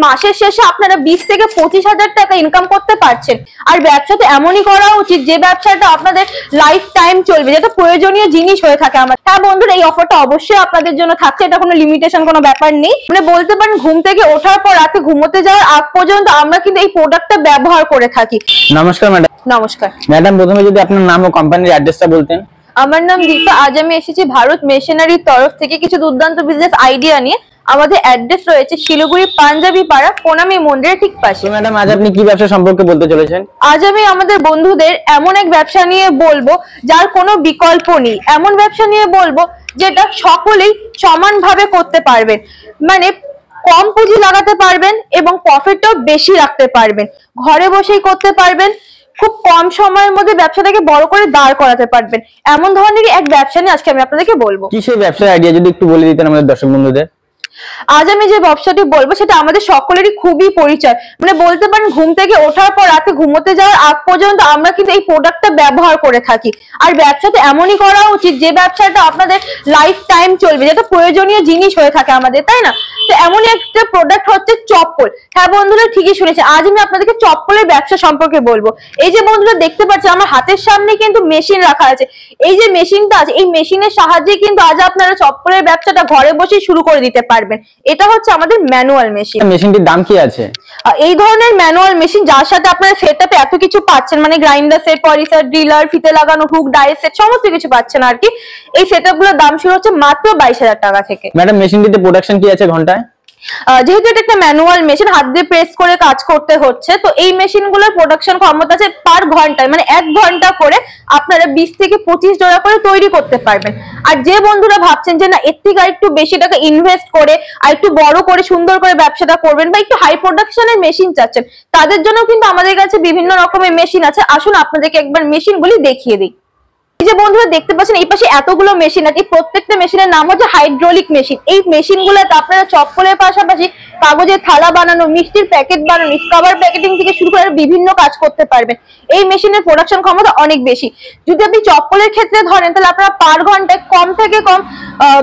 মাসের শেষে আপনারা 20 থেকে 25,000 টাকা ইনকাম করতে পারছেন। আর ব্যবসাটা এমনই করা উচিত যে ব্যবসাটা আপনাদের লাইফ টাইম চলবে, যেটা প্রয়োজনীয় জিনিস হয়ে থাকে আমার। হ্যাঁ বন্ধুরা, এই অফারটা অবশ্যই আপনাদের জন্য থাকছে, এটা কোনো লিমিটেশন কোনো ব্যাপার নেই। মানে বলতে পারেন ঘুম থেকে ওঠার পর রাতে ঘুমোতে যাওয়ার আগ পর্যন্ত আমরা কিন্তু এই প্রোডাক্টটা ব্যবহার করে থাকি। নমস্কার ম্যাডাম। নমস্কার ম্যাডাম, প্রথমে যদি আপনার নাম ও কোম্পানির অ্যাড্রেসটা বলতেন। আমার নাম দীপা। আজ আমি এসেছি ভারত মেশিনারির তরফ থেকে কিছু দুর্দান্ত বিজনেস আইডিয়া নিয়ে। আমাদের অ্যাড্রেস রয়েছে শিলিগুড়ি পাঞ্জাবি পাড়া প্রণামী মন্দিরের ঠিক পাশে। ম্যাডাম, আজ আপনি কি ব্যবসা সম্পর্কে বলতে চলেছেন? আজ আমি আমাদের বন্ধুদের এমন এক ব্যবসা নিয়ে বলবো যার কোনো বিকল্প নেই, এমন ব্যবসা নিয়ে বলবো যেটা সকলেই সমানভাবে করতে পারবেন। মানে কম পুঁজি লাগাতে পারবেন এবং প্রফিটটাও বেশি রাখতে পারবেন, ঘরে বসেই করতে পারবেন, খুব কম সময়ের মধ্যে ব্যবসাটাকে বড় করে দাঁড় করাতে পারবেন। এমন ধরনের এক ব্যবসা নিয়ে আজকে আমি আপনাদেরকে বলবো। কি সেই ব্যবসার আইডিয়া যদি একটু বলে দিতেন আমাদের দর্শক বন্ধুদের। আজ আমি যে ব্যবসাটি বলবো সেটা আমাদের সকলেরই খুবই পরিচয়। মানে বলতে পারেন ঘুম থেকে ওঠার পর রাতে ঘুমোতে যাওয়ার আগ পর্যন্ত আমরা কিন্তু এই প্রোডাক্টটা ব্যবহার করে থাকি। আর ব্যবসাটা এমনই করা উচিত যে ব্যবসাটা আপনাদের লাইফ টাইম চলবে, যেটা প্রয়োজনীয় জিনিস হয়ে থাকে আমাদের, তাই না? তো এমনই একটা প্রোডাক্ট হচ্ছে চপ্পল। হ্যাঁ বন্ধুরা, ঠিকই শুনেছে, আজ আমি আপনাদেরকে চপ্পলের ব্যবসা সম্পর্কে বলবো। এই যে বন্ধুরা দেখতে পাচ্ছেন আমার হাতের সামনে কিন্তু মেশিন রাখা আছে। এই যে মেশিনটা আছে, এই মেশিনের সাহায্যে কিন্তু আজ আপনারা চপ্পলের ব্যবসাটা ঘরে বসেই শুরু করে দিতে পারবেন। এটা হচ্ছে আমাদের ম্যানুয়াল মেশিন। মেশিনটির দাম কি আছে? এই ধরনের ম্যানুয়াল মেশিন যার সাথে আপনারা সেটআপে এত কিছু পাচ্ছেন, মানে গ্রাইন্ডার সেট, পলিসার, ড্রিলার, ফিতে লাগানো হুক, ডাই সেট, সমস্ত কিছু পাচ্ছেন আর কি। এই সেটআপগুলোর দাম শুরু হচ্ছে মাত্র 22,000 টাকা থেকে। ম্যাডাম, মেশিনটিতে প্রোডাকশন কি আছে ঘন্টায়? যেহেতু এটা একটা ম্যানুয়াল মেশিন, হাত দিয়ে প্রেস করে কাজ করতে হচ্ছে, তো এই মেশিনগুলোর প্রোডাকশন ক্ষমতা আছে পার ঘন্টায়, মানে 1 ঘন্টা করে আপনারা 20 থেকে 25 জোড়া করে তৈরি করতে পারবেন। আর যে বন্ধুরা ভাবছেন যে না এর থেকে আরেকটু বেশি টাকা ইনভেস্ট করে আর একটু বড় করে সুন্দর করে ব্যবসাটা করবেন বা একটু হাই প্রোডাকশনের মেশিন চাচ্ছেন, তাদের জন্য কিন্তু আমাদের কাছে বিভিন্ন রকমের মেশিন আছে। আসুন আপনাদেরকে একবার মেশিনগুলি দেখিয়ে দিই। এই যে বন্ধুরা দেখতে পাচ্ছেন এই পাশে এতগুলো মেশিন আছে, প্রত্যেকটা মেশিনের নাম হচ্ছে হাইড্রোলিক মেশিন। এই মেশিনগুলোতে আপনারা চপ্পলের পাশাপাশি কাগজের থালা বানানো, মিষ্টির প্যাকেট বানানো, কভার প্যাকেটিং থেকে শুরু করে বিভিন্ন কাজ করতে পারবেন। এই মেশিনের প্রোডাকশন ক্ষমতা অনেক বেশি। যদি আপনি চপ্পলের ক্ষেত্রে ধরেন তাহলে আপনারা পার ঘন্টায় কম থেকে কম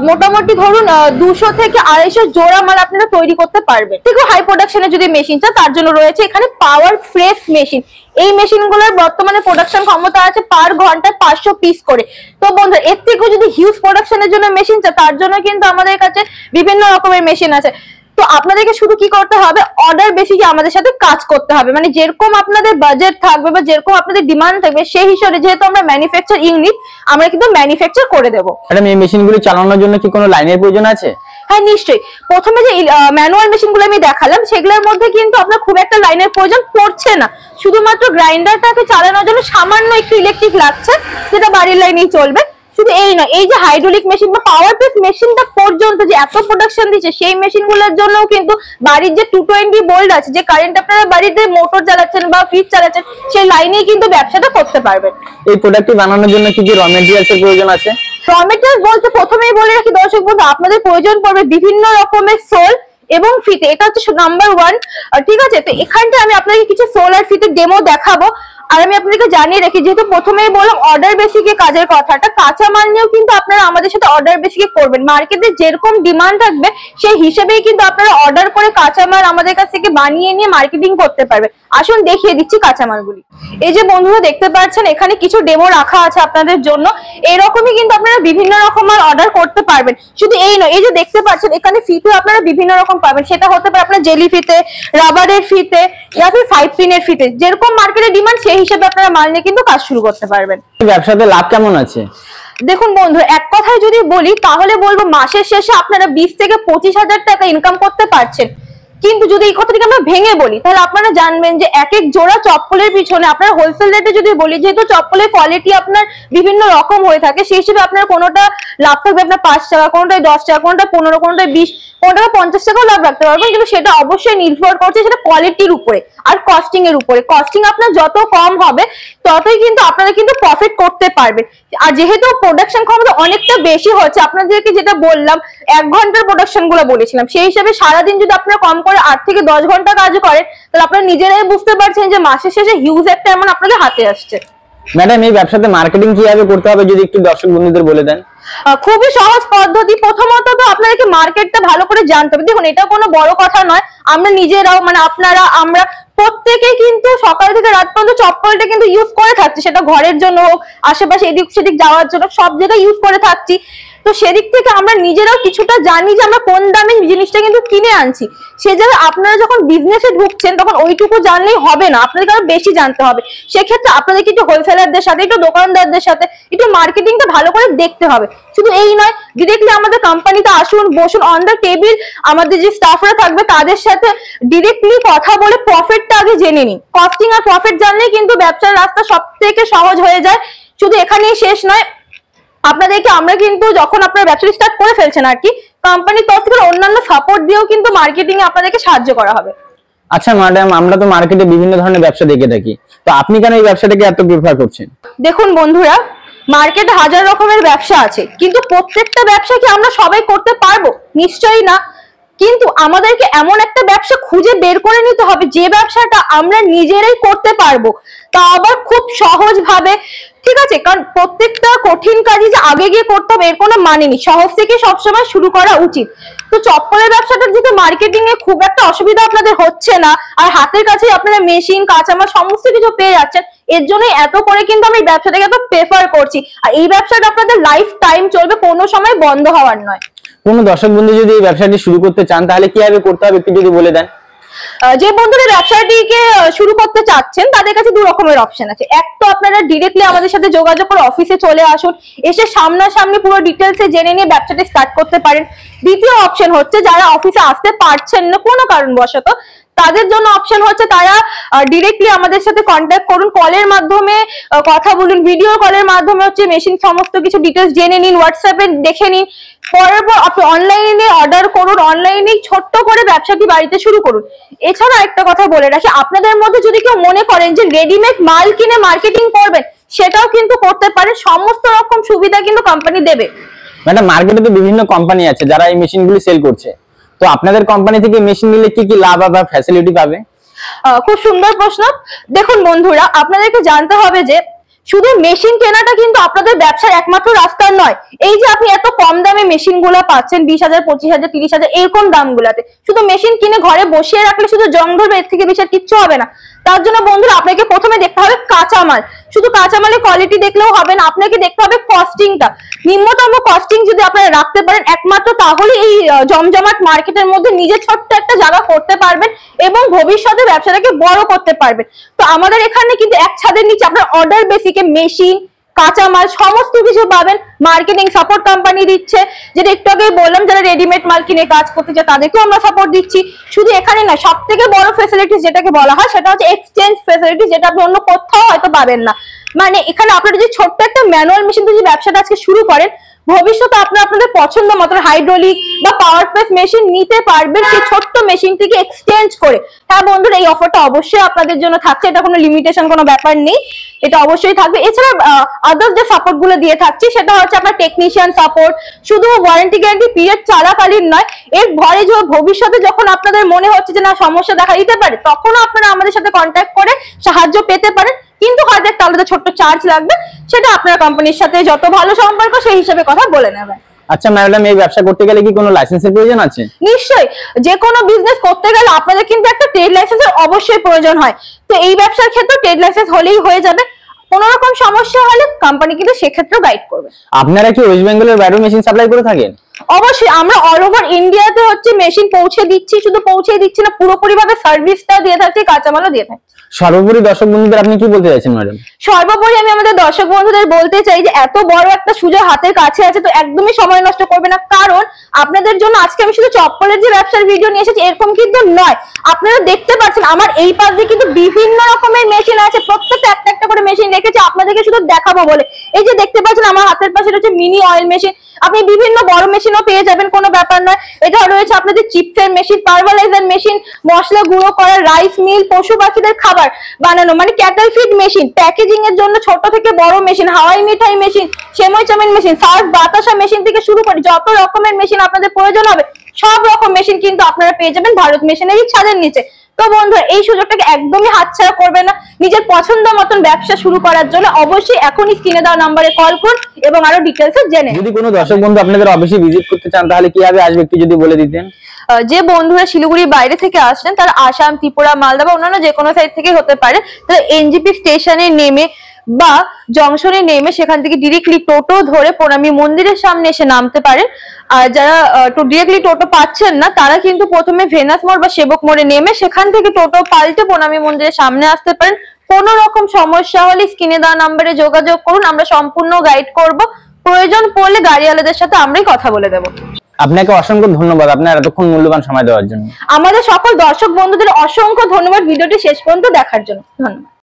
মোটামুটি ধরুন 200 থেকে 250 জোড়া মাল আপনারা তৈরি করতে পারবেন। ঠিক হাই প্রোডাকশনের যদি মেশিন চান তার জন্য রয়েছে এখানে পাওয়ার প্রেস মেশিন। এই মেশিনগুলোর বর্তমানে প্রোডাকশন ক্ষমতা আছে পার ঘন্টায় 500 পিস করে। তো বন্ধুরা এর থেকেও যদি হিউজ প্রোডাকশনের জন্য মেশিন চান তার জন্য কিন্তু আমাদের কাছে বিভিন্ন রকমের মেশিন আছে। তো আপনাদেরকে শুধু কি করতে হবে, অর্ডার বেসিসে আমাদের সাথে কাজ করতে হবে। মানে যেরকম আপনাদের বাজেট থাকবে বা যেরকম আপনাদের ডিমান্ড থাকবে সেই হিসেবে, যেহেতু আমরা ম্যানুফ্যাকচার ইউনিট, আমরা কিন্তু ম্যানুফ্যাকচার করে দেবো। ম্যাডাম, এই মেশিনগুলো চালানোর জন্য কি কোনো লাইনের প্রয়োজন আছে? হ্যাঁ নিশ্চয়ই। প্রথমে যে ম্যানুয়াল মেশিনগুলো আমি দেখালাম সেগুলোর মধ্যে কিন্তু আপনার খুব একটা লাইনের প্রয়োজন পড়ছে না। শুধুমাত্র গ্রাইন্ডারটাকে চালানোর জন্য সামান্য একটু ইলেকট্রিক লাগছে, যেটা বাড়ির লাইনেই চলবে। শুধু এই নয়, এই যে হাইড্রোলিক মেশিন বা পাওয়ার প্রেস মেশিনটা পর্যন্ত যে এত প্রোডাকশন দিচ্ছে, সেই মেশিনগুলোর জন্য কিন্তু বাড়ির যে 220 ভোল্ট আছে, যে কারেন্ট আপনারা বাড়িতে মোটর চালাচ্ছেন বা ফ্রিজ চালাচ্ছেন, সেই লাইনেই কিন্তু ব্যবসাটা করতে পারবেন। এই প্রোডাক্টটি বানানোর জন্য কি কি র ম্যাটেরিয়ালসের প্রয়োজন আছে? র ম্যাটেরিয়ালস বলতে প্রথমেই বলে রাখি দর্শক বন্ধু, আপনাদের প্রয়োজন পড়বে বিভিন্ন রকমের সোল এবং ফিতে। এটা হচ্ছে নাম্বার 1, ঠিক আছে? তো এখানটা আমি আপনাকে কিছু সোল আর ফিতে ডেমো দেখাবো। আর আমি আপনাদেরকে জানিয়ে রাখি, যেহেতু প্রথমেই বললাম অর্ডার বেসিকে কাজের কথাটা, কাঁচামাল নিয়েও কিন্তু আপনারা আমাদের সাথে অর্ডার বেসিকে করবেন। মার্কেটে যেরকম ডিমান্ড থাকবে সেই হিসেবেই কিন্তু আপনারা অর্ডার করে কাঁচামাল আমাদের কাছ থেকে বানিয়ে নিয়ে মার্কেটিং করতে পারবেন। আসুন দেখিয়ে দিচ্ছি কাঁচামালগুলি। এই যে বন্ধুরা দেখতে পাচ্ছেন এখানে কিছু ডেমো রাখা আছে আপনাদের জন্য। এরকমই কিন্তু আপনারা বিভিন্ন রকম মাল অর্ডার করতে পারবেন। শুধু এই নয়, এই যে দেখতে পাচ্ছেন এখানে ফিতে আপনারা বিভিন্ন রকম পাবেন। সেটা হতে পারে আপনার জেলি ফিতে, রাবারের ফিতে, ইয়া ফির 5 পিনের ফিতে। যেরকম মার্কেটে ডিমান্ড সেই হিসেবে আপনারা মাল নিয়ে কিন্তু কাজ শুরু করতে পারবেন। ব্যবসাতে লাভ কেমন আছে? দেখুন বন্ধু, এক কথায় যদি বলি তাহলে বলবো মাসের শেষে আপনারা 20 থেকে 25,000 টাকা ইনকাম করতে পারছেন। কিন্তু যদি এই কথাটাকে আমরা ভেঙে বলি তাহলে আপনারা জানবেন যে এক এক জোড়া চপ্পলের পিছনে আপনারা হোলসেল রেটে যদি বলি, যেহেতু চপ্পলের কোয়ালিটি আপনার বিভিন্ন রকম হয়ে থাকে, সেই হিসেবে আপনার কোনোটা লাভ থাকবে আপনার 5 টাকা, কোনোটায় 10 টাকা, কোনোটায় 15, কোনোটায় 20, কোনোটায় 50 টাকাও লাভ রাখতে পারবেন। কিন্তু সেটা অবশ্যই নির্ভর করছে সেটা কোয়ালিটির উপরে আর কস্টিং এর উপরে। কস্টিং আপনার যত কম হবে ততই কিন্তু আপনারা কিন্তু প্রফিট করতে পারবেন। আর যেহেতু প্রোডাকশন ক্ষমতা অনেকটা বেশি হচ্ছে, আপনাদেরকে যেটা বললাম 1 ঘন্টার প্রোডাকশন গুলো বলেছিলাম, সেই হিসাবে সারাদিন যদি আপনারা কম করে 8 থেকে 10 ঘন্টা কাজ করেন তাহলে আপনারা নিজেরাই বুঝতে পারছেন যে মাসের শেষে হিউজ একটা অ্যামাউন্ট আপনাদের হাতে আসছে। ম্যাডাম, এই ব্যবসাতে মার্কেটিং কিভাবে করতে হবে যদি একটু দর্শক বন্ধুদের বলে দেন। খুবই সহজ পদ্ধতি। প্রথমত তো আপনাদেরকে মার্কেটটা ভালো করে জানতে হবে। দেখুন, এটা কোনো বড় কথা নয়, আমরা নিজেরাও মানে আপনারা আমরা প্রত্যেকে কিন্তু সকাল থেকে রাত পর্যন্ত চপ্পলটা কিন্তু ইউজ করে থাকছি, সেটা ঘরের জন্য হোক, আশেপাশে এদিক সেদিক যাওয়ার জন্য, সব জায়গায় ইউজ করে থাকছি। তো সেদিক থেকে আমরা নিজেরাও কিছুটা জানি যে আমরা কোন দামে জিনিসটা কিন্তু কিনে আনছি। সে জায়গায় আপনারা যখন বিজনেসে ঢুকছেন তখন ওইটুকু জানলেই হবে না, আপনাদেরকে আরো বেশি জানতে হবে। সেক্ষেত্রে আপনাদেরকে একটু হোলসেলারদের সাথে, একটু দোকানদারদের সাথে একটু মার্কেটিংটা ভালো করে দেখতে হবে। শুধু এই নয়, ডিরেক্টলি আমাদের কোম্পানিতে আসুন, বসুন, অন দ্য টেবিল আমাদের যে স্টাফরা থাকবে তাদের সাথে ডিরেক্টলি কথা বলে প্রফিটটা আগে জেনে নিন। কস্টিং আর প্রফিট জানলেই কিন্তু ব্যবসার রাস্তা সব থেকে সহজ হয়ে যায়। শুধু এখানেই শেষ নয়, আপনাদেরকে আমরা কিন্তু যখন আপনারা ব্যবসা স্টার্ট করে ফেলছেন আর কি, কোম্পানির তরফ থেকে অন্যান্য সাপোর্ট দিয়েও কিন্তু মার্কেটিং এ আপনাদেরকে সাহায্য করা হবে। আচ্ছা ম্যাডাম, আমরা তো মার্কেটে বিভিন্ন ধরনের ব্যবসা দেখে থাকি, তো আপনি কেন এই ব্যবসাটাকে এত প্রিফার করছেন? দেখুন বন্ধুরা, মার্কেটে হাজার রকমের ব্যবসা আছে, কিন্তু প্রত্যেকটা ব্যবসা কি আমরা সবাই করতে পারবো? নিশ্চয়ই না। কিন্তু আমাদেরকে এমন একটা ব্যবসা খুঁজে বের করে নিতে হবে যে ব্যবসাটা আমরা নিজেরাই করতে পারবো, তা আবার খুব সহজ ভাবে। ঠিক আছে, কারণ প্রত্যেকটা কঠিন কাজই যে আগে গিয়ে করতে হবে এর কোনো মানে নেই, সহজ থেকে সবসময় শুরু করা উচিত। তো চপ্পলের ব্যবসাটার যেহেতু মার্কেটিং এ খুব একটা অসুবিধা আপনাদের হচ্ছে না, আর হাতের কাছে আপনারা মেশিন, কাঁচামাল সমস্ত কিছু পেয়ে যাচ্ছেন, এর জন্য এত করে কিন্তু আমি এই ব্যবসাটাকে এত প্রেফার করছি। আর এই ব্যবসাটা আপনাদের লাইফ টাইম চলবে, কোনো সময় বন্ধ হওয়ার নয়। কোনো দর্শক বন্ধু যদি এই ব্যবসাটি শুরু করতে চান তাহলে কিভাবে করতে হবে একটু যদি বলে দেন। যে বন্ধুরা ব্যবসাটিকে শুরু করতে চাচ্ছেন তাদের কাছে দু রকমের অপশন আছে। এক তো আপনারা ডিরেক্টলি আমাদের সাথে যোগাযোগ করে অফিসে চলে আসুন, এসে সামনাসামনি পুরো ডিটেলসে জেনে নিয়ে ব্যবসাটি স্টার্ট করতে পারেন। দ্বিতীয় অপশন হচ্ছে যারা অফিসে আসতে পারছেন না কোনো কারণবশত, তাদের জন্য অপশন হচ্ছে তারা ডিরেক্টলি আমাদের সাথে কন্ট্যাক্ট করুন, কলের মাধ্যমে কথা বলুন, ভিডিও কলের মাধ্যমে হচ্ছে মেশিন সমস্ত কিছু ডিটেলস জেনে নিন, হোয়াটসঅ্যাপে দেখে নিন, পরের পর আপনি অনলাইনে অর্ডার করুন, অনলাইনে ছোট্ট করে ব্যবসাটি বাড়িতে শুরু করুন। এছাড়া একটা কথা বলে রাখি, আপনাদের মধ্যে যদি কেউ মনে করেন যে রেডিমেড মাল কিনে মার্কেটিং করবেন, সেটাও কিন্তু করতে পারেন, সমস্ত রকম সুবিধা কিন্তু কোম্পানি দেবে। ম্যাডাম, মার্কেটে তো বিভিন্ন কোম্পানি আছে যারা এই মেশিনগুলি সেল করছে, তো আপনাদের কোম্পানি থেকে মেশিন নিলে কি কি লাভ বা ফ্যাসিলিটি পাবে? খুব সুন্দর প্রশ্ন। দেখুন বন্ধুরা, আপনাদেরকে জানতে হবে যে শুধু মেশিন কেনাটা কিন্তু আপনাদের ব্যবসার একমাত্র রাস্তা নয়। এই যে আপনি এত কম দামে মেশিন গুলা পাচ্ছেন, 20,000, 25,000, 30,000 এরকম দাম গুলাতে, শুধু মেশিন কিনে ঘরে বসিয়ে রাখলে শুধু জং ধরবে, এর থেকে বেশি আর কিচ্ছু হবে না। তার জন্য বন্ধুরা আপনাকে প্রথমে দেখতে হবে কাঁচামাল। শুধু কাঁচামালের কোয়ালিটি দেখলেও হবে না, আপনাকে দেখতে হবে কস্টিংটা। নিম্নতম কস্টিং যদি আপনারা রাখতে পারেন, একমাত্র তাহলে এই জমজমাট মার্কেটের মধ্যে নিজে ছোট্ট একটা জায়গা করতে পারবেন এবং ভবিষ্যতে ব্যবসাটাকে বড় করতে পারবেন। তো আমাদের এখানে কিন্তু এক ছাদের নিচে আপনার অর্ডার বেসিকে মেশিন, কাঁচামাল সমস্ত কিছু পাবেন। মার্কেটিং সাপোর্ট কোম্পানি দিচ্ছে, যেটা একটু আগেই বললাম, যারা রেডিমেড মাল কিনে কাজ করতে চায় তাদেরকেও আমরা সাপোর্ট দিচ্ছি। শুধু এখানে না, সব থেকে বড় ফেসিলিটি যেটাকে বলা হয় সেটা হচ্ছে এক্সচেঞ্জ ফেসিলিটি, যেটা আপনি অন্য কোথাও হয়তো পাবেন না। মানে এখানে আপনারা যদি ছোট্ট একটা ম্যানুয়াল মেশিন দিয়ে ব্যবসাটা আজকে শুরু করেন, ভবিষ্যতে আপনাদের পছন্দ মতো হাইড্রোলিক বা পাওয়ার প্রেস মেশিন নিতে পারবেন সেই ছোট্ট মেশিনটিকে এক্সচেঞ্জ করে। হ্যাঁ বন্ধুরা, এই অফারটা অবশ্যই আপনাদের জন্য থাকছে, এটা কোনো লিমিটেশন কোনো ব্যাপার নেই, এটা অবশ্যই থাকবে। এছাড়া আদার্স যে সাপোর্ট গুলো দিয়ে থাকছি সেটা হচ্ছে আপনার টেকনিশিয়ান সাপোর্ট, শুধু ওয়ারেন্টি গ্যারান্টি পিরিয়ড চলাকালীন নয়, এর ঘরে যে ভবিষ্যতে যখন আপনাদের মনে হচ্ছে যে না সমস্যা দেখা দিতে পারে, তখনও আপনারা আমাদের সাথে কন্ট্যাক্ট করে সাহায্য পেতে পারেন। কিন্তু হয়তো একটা আলাদা ছোট্ট চার্জ লাগবে, সেটা আপনার কোম্পানির সাথে যত ভালো সম্পর্ক সেই হিসেবে কথা বলে নেবেন। আচ্ছা ম্যাডাম, এই ব্যবসা করতে গেলে কি কোনো লাইসেন্সের প্রয়োজন আছে? নিশ্চয়ই, যে কোনো বিজনেস করতে গেলে আপনাদের কিন্তু একটা ট্রেড লাইসেন্সের অবশ্যই প্রয়োজন হয়। তো এই ব্যবসার ক্ষেত্রে ট্রেড লাইসেন্স হলেই হয়ে যাবে। কোনো রকম সমস্যা হলে কোম্পানি কিন্তু সেক্ষেত্রে গাইড করবে। আপনারা কি ওয়েস্ট বেঙ্গলের বাইরেও মেশিন সাপ্লাই করে থাকেন? অবশ্যই, আমরা অল ওভার ইন্ডিয়াতে হচ্ছে মেশিন পৌঁছে দিচ্ছি, শুধু পৌঁছে দিচ্ছি না, পুরোপুরি ভাবে সার্ভিসটা দিয়ে থাকছি, কাঁচামালও দিয়ে থাকছি। সর্বোপরি দর্শক বন্ধুদের আপনি কি বলতে চাইছেন ম্যাডাম? সর্বোপরি আমি আমাদের দর্শক বন্ধুদের বলতে চাই যে এত বড় একটা সুযোগ হাতের কাছে আছে, তো একদমই সময় নষ্ট করবে না। কারণ আপনাদের জন্য আজকে আমি শুধু চপ্পলের যে ব্যবসার ভিডিও নিয়ে এসেছি এরকম কিন্তু নয়। আপনারা দেখতে পাচ্ছেন আমার এই পাশে কিন্তু বিভিন্ন রকমের মেশিন আছে, প্রত্যেকটা একটা একটা করে মেশিন রেখেছি আপনাদেরকে শুধু দেখাবো বলে। এই যে দেখতে পাচ্ছেন আমার হাতের পাশে রয়েছে মিনি অয়েল মেশিন, আপনি বিভিন্ন বড় মেশিনও পেয়ে যাবেন, কোনো ব্যাপার নয়। এটা রয়েছে আপনাদের চিপসের মেশিন, পারভালাইজার মেশিন, মশলা গুঁড়ো করা, রাইস মিল, পশু পাখিদের খাবার বানানো মানে ক্যাটল ফিড মেশিন, প্যাকেজিং এর জন্য ছোট থেকে বড় মেশিন, হাওয়াই মিঠাই মেশিন, সেমই চাউমিন মেশিন, সার্ফ বাতাসা মেশিন থেকে শুরু করে যত রকমের মেশিন আপনাদের প্রয়োজন হবে সব রকম মেশিন কিন্তু আপনারা পেয়ে যাবেন ভারত মেশিনারি ছাদের নিচে। তো বন্ধুরা এই সুযোগটাকে একদমই হাতছাড়া করবে না। নিজের পছন্দ মতন ব্যবসা শুরু করার জন্য অবশ্যই এখনই স্ক্রিনে দেওয়া নাম্বারে কল করুন এবং আরো ডিটেলস জেনে। যদি কোনো দর্শক বন্ধু আপনাদের অফিসে ভিজিট করতে চান তাহলে কিভাবে আসবে একটু যদি বলে দিতেন। যে বন্ধুরা শিলিগুড়ির বাইরে থেকে আসছেন তারা আসাম, ত্রিপুরা, মালদা বা অন্যান্য যে কোনো সাইড থেকে হতে পারে, তারা এনজিপি স্টেশনে নেমে বা জংশনে নেমে সেখান থেকে ডিরেক্টলি টোটো ধরে প্রণামী মন্দিরের সামনে এসে নামতে পারেন। আর যারা ডিরেক্টলি টোটো পাচ্ছেন না তারা কিন্তু প্রথমে ভেনাস মোড় বা সেবক মোড়ে নেমে সেখান থেকে টোটো পাল্টে প্রণামী মন্দিরের সামনে আসতে পারেন। কোনো রকম সমস্যা হলে স্ক্রিনে দেওয়া নাম্বারে যোগাযোগ করুন, আমরা সম্পূর্ণ গাইড করব। প্রয়োজন পড়লে গাড়িওয়ালাদের সাথে আমরাই কথা বলে দেবো। আপনাকে অসংখ্য ধন্যবাদ আপনার এতক্ষণ মূল্যবান সময় দেওয়ার জন্য। আমাদের সকল দর্শক বন্ধুদের অসংখ্য ধন্যবাদ ভিডিওটি শেষ পর্যন্ত দেখার জন্য। ধন্যবাদ।